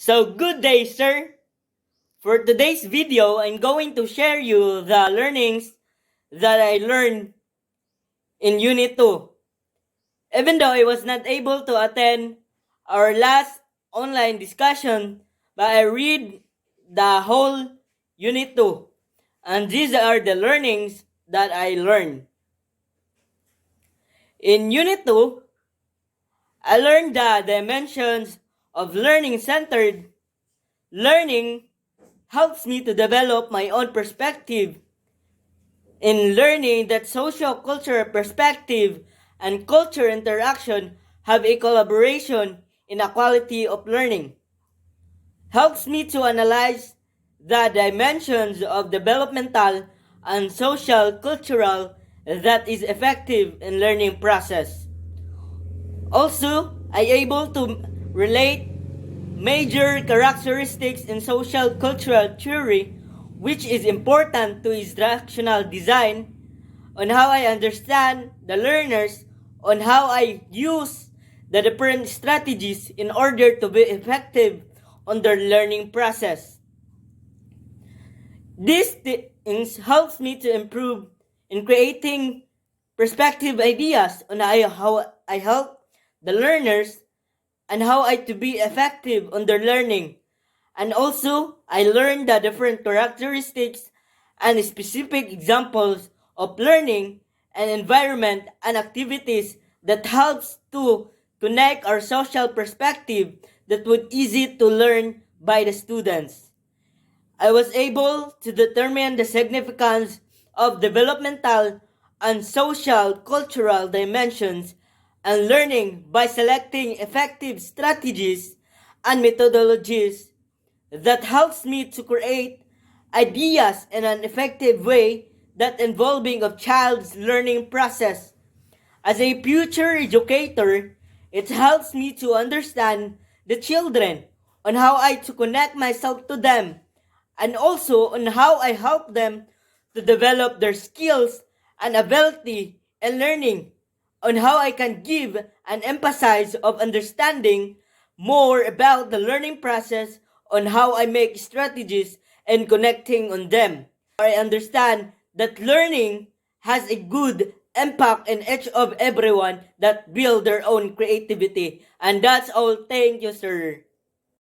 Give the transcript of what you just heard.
So good day, sir. For today's video, I'm going to share you the learnings that I learned in Unit 2. Even though I was not able to attend our last online discussion, but I read the whole Unit 2. And these are the learnings that I learned. In Unit 2, I learned the dimensions of learning-centered. Learning helps me to develop my own perspective in learning that socio-cultural perspective and culture interaction have a collaboration in a quality of learning. Helps me to analyze the dimensions of developmental and social cultural that is effective in learning process. Also, I able to relate major characteristics in social cultural theory which is important to instructional design on how I understand the learners, on how I use the different strategies in order to be effective on their learning process. These things helps me to improve in creating perspective ideas on how I help the learners and how I to be effective on their learning. And also, I learned the different characteristics and specific examples of learning and environment and activities that helps to connect our social perspective that would easy to learn by the students. I was able to determine the significance of developmental and social cultural dimensions and learning by selecting effective strategies and methodologies that helps me to create ideas in an effective way that involving of child's learning process. As a future educator, it helps me to understand the children on how I to connect myself to them and also on how I help them to develop their skills and ability in learning, on how I can give and emphasize of understanding more about the learning process, on how I make strategies and connecting on them. I understand that learning has a good impact in each of everyone that build their own creativity. And that's all. Thank you, sir.